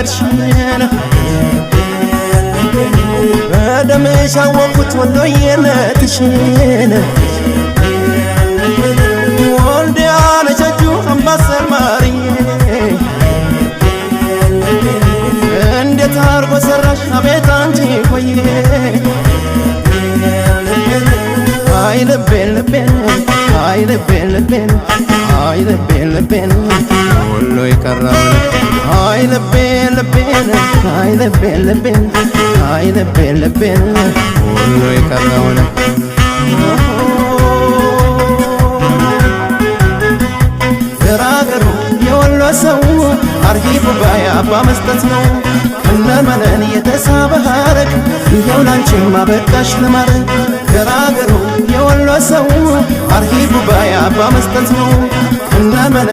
መንገድሽን በደምሽ አወቅኩት ወሎዬነትሽን ወልዲያ ነቸጁ አምባሰል ማርዬ እንዴት አርጎ ሰራሽ አቤት አንቺ ቆየ አይ ልቤን ልቤን አይ ልቤን ልቤን አይ ልቤን ልቤን ወሎ የቀረውን አይ ልቤን ልቤን አይ ልቤን ልቤን አይ ልቤን ልቤን ወሎ የቀረውን ገራገሩ የወሎ ሰው አርሂቡ ባይ አባ መስጠት ነው እነመነን የተሳበ ሀረግ ይኸው ላንቺማ በቃሽ ለማረግ ገራገሩ የወሎ ሰው አርሂቡ ባይ አባ መስጠት ነው እነመነን